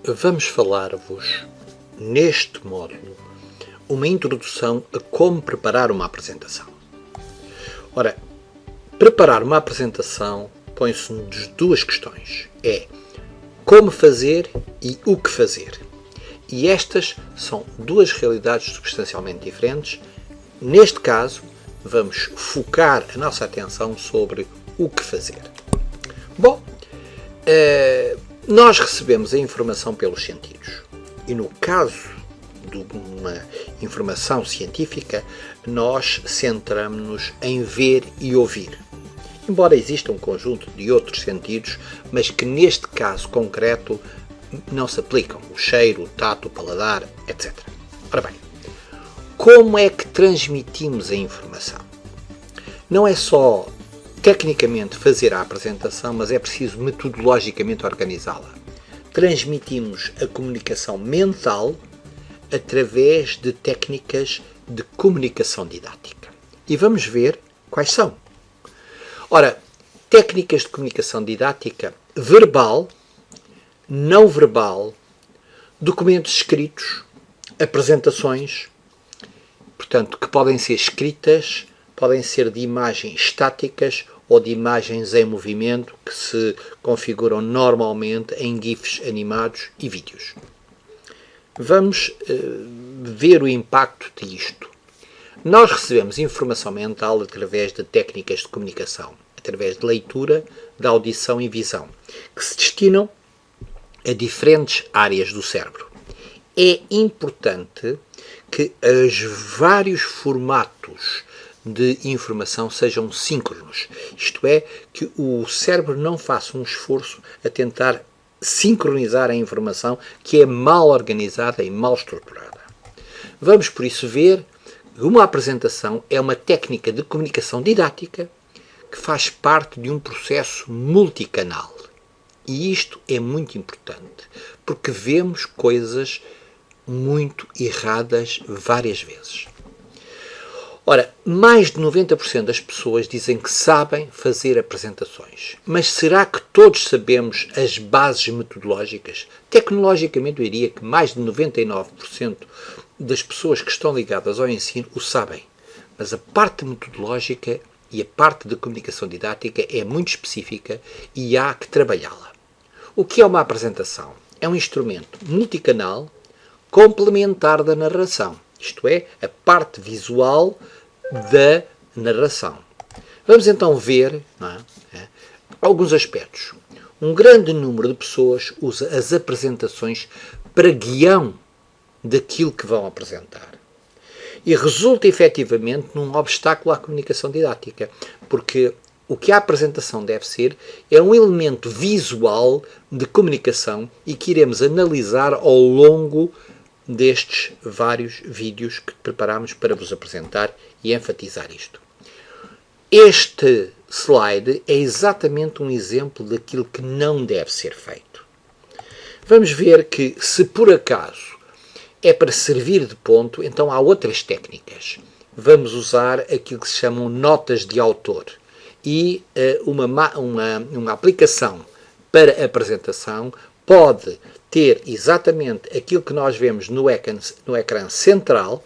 Vamos falar-vos, neste módulo, uma introdução a como preparar uma apresentação. Ora, preparar uma apresentação põe-se de duas questões. É como fazer e o que fazer. E estas são duas realidades substancialmente diferentes. Neste caso, vamos focar a nossa atenção sobre o que fazer. Bom, nós recebemos a informação pelos sentidos. E no caso de uma informação científica, nós centramos-nos em ver e ouvir. Embora exista um conjunto de outros sentidos, mas que neste caso concreto não se aplicam. O cheiro, o tato, o paladar, etc. Ora bem, como é que transmitimos a informação? Não é só tecnicamente fazer a apresentação, mas é preciso metodologicamente organizá-la. Transmitimos a comunicação mental através de técnicas de comunicação didática. E vamos ver quais são. Ora, técnicas de comunicação didática verbal, não verbal, documentos escritos, apresentações, portanto, que podem ser escritas, podem ser de imagens estáticas ou de imagens em movimento que se configuram normalmente em GIFs animados e vídeos. Vamos ver o impacto disto. Nós recebemos informação mental através de técnicas de comunicação, através de leitura, de audição e visão, que se destinam a diferentes áreas do cérebro. É importante que os vários formatos de informação sejam síncronos. Isto é, que o cérebro não faça um esforço a tentar sincronizar a informação que é mal organizada e mal estruturada. Vamos, por isso, ver que uma apresentação é uma técnica de comunicação didática que faz parte de um processo multicanal. E isto é muito importante, porque vemos coisas muito erradas várias vezes. Ora, mais de 90% das pessoas dizem que sabem fazer apresentações. Mas será que todos sabemos as bases metodológicas? Tecnologicamente eu diria que mais de 99% das pessoas que estão ligadas ao ensino o sabem. Mas a parte metodológica e a parte de comunicação didática é muito específica e há que trabalhá-la. O que é uma apresentação? É um instrumento multicanal complementar da narração. Isto é, a parte visual da narração. Vamos então ver alguns aspectos. Um grande número de pessoas usa as apresentações para guião daquilo que vão apresentar. E resulta efetivamente num obstáculo à comunicação didática, porque o que a apresentação deve ser é um elemento visual de comunicação e que iremos analisar ao longo destes vários vídeos que preparamos para vos apresentar e enfatizar isto. Este slide é exatamente um exemplo daquilo que não deve ser feito. Vamos ver que, se por acaso é para servir de ponto, então há outras técnicas. Vamos usar aquilo que se chamam notas de autor e uma aplicação para apresentação pode ter exatamente aquilo que nós vemos no ecrã central,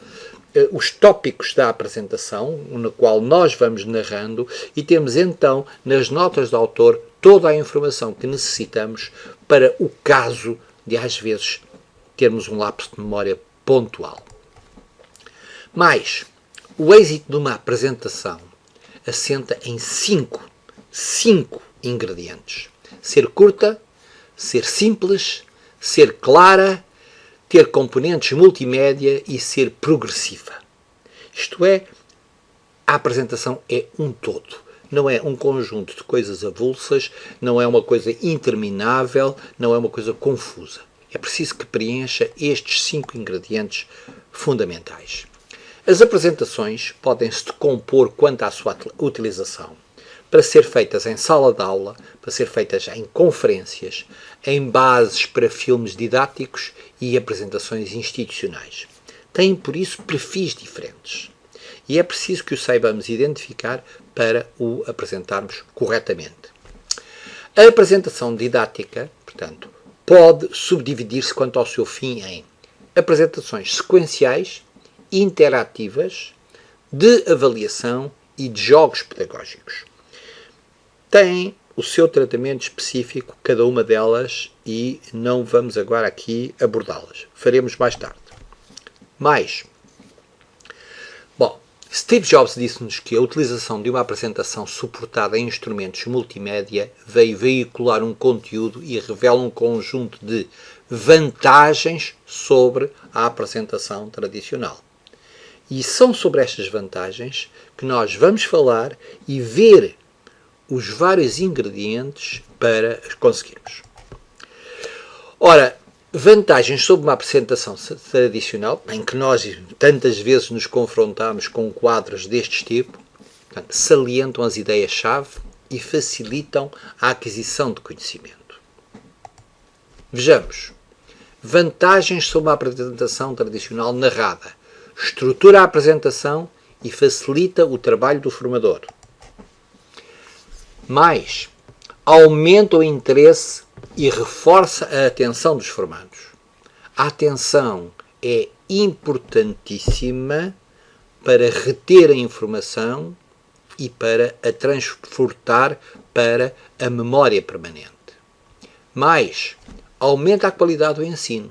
os tópicos da apresentação, no qual nós vamos narrando, e temos então nas notas de autor toda a informação que necessitamos para o caso de às vezes termos um lapso de memória pontual. Mas o êxito de uma apresentação assenta em cinco ingredientes: ser curta, ser simples, ser clara, ter componentes multimédia e ser progressiva. Isto é, a apresentação é um todo. Não é um conjunto de coisas avulsas, não é uma coisa interminável, não é uma coisa confusa. É preciso que preencha estes 5 ingredientes fundamentais. As apresentações podem-se decompor quanto à sua utilização, para ser feitas em sala de aula, para ser feitas em conferências, em bases para filmes didáticos e apresentações institucionais. Têm, por isso, perfis diferentes. E é preciso que o saibamos identificar para o apresentarmos corretamente. A apresentação didática, portanto, pode subdividir-se quanto ao seu fim em apresentações sequenciais, interativas, de avaliação e de jogos pedagógicos. Tem o seu tratamento específico, cada uma delas, e não vamos agora aqui abordá-las. Faremos mais tarde. Steve Jobs disse-nos que a utilização de uma apresentação suportada em instrumentos multimédia veio veicular um conteúdo e revela um conjunto de vantagens sobre a apresentação tradicional. E são sobre estas vantagens que nós vamos falar e ver os vários ingredientes para as conseguirmos. Ora, vantagens sobre uma apresentação tradicional, em que nós tantas vezes nos confrontamos com quadros deste tipo, portanto, salientam as ideias-chave e facilitam a aquisição de conhecimento. Vejamos. Vantagens sobre uma apresentação tradicional narrada. Estrutura a apresentação e facilita o trabalho do formador. Aumenta o interesse e reforça a atenção dos formandos. A atenção é importantíssima para reter a informação e para a transportar para a memória permanente. Aumenta a qualidade do ensino,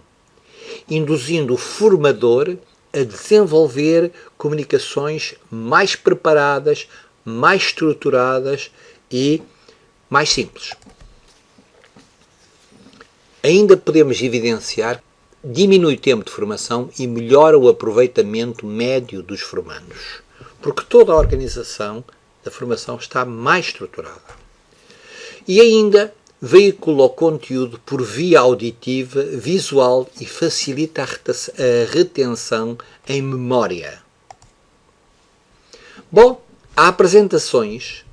induzindo o formador a desenvolver comunicações mais preparadas, mais estruturadas e mais simples. Ainda podemos evidenciar que diminui o tempo de formação e melhora o aproveitamento médio dos formandos, porque toda a organização da formação está mais estruturada. E ainda veicula o conteúdo por via auditiva, visual e facilita a retenção em memória. Há apresentações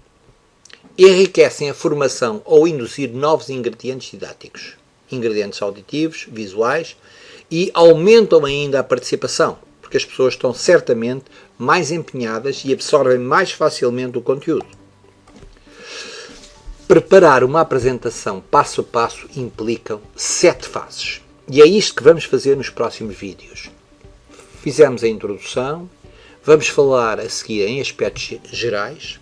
enriquecem a formação ao induzir novos ingredientes didáticos, ingredientes auditivos, visuais, e aumentam ainda a participação, porque as pessoas estão certamente mais empenhadas e absorvem mais facilmente o conteúdo. Preparar uma apresentação passo a passo implica 7 fases. E é isto que vamos fazer nos próximos vídeos. Fizemos a introdução, vamos falar a seguir em aspectos gerais,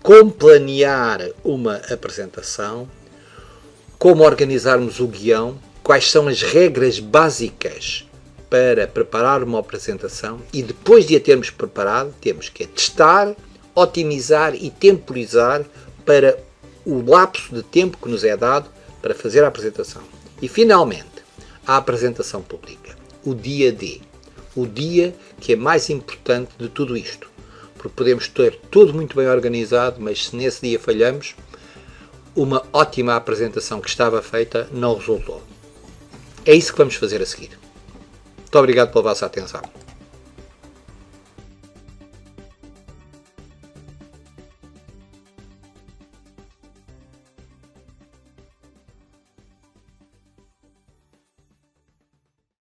como planear uma apresentação, como organizarmos o guião, quais são as regras básicas para preparar uma apresentação e depois de a termos preparado, temos que testar, otimizar e temporizar para o lapso de tempo que nos é dado para fazer a apresentação. E, finalmente, a apresentação pública, o dia D, o dia que é mais importante de tudo isto, porque podemos ter tudo muito bem organizado, mas se nesse dia falhamos, uma ótima apresentação que estava feita não resultou. É isso que vamos fazer a seguir. Muito obrigado pela vossa atenção.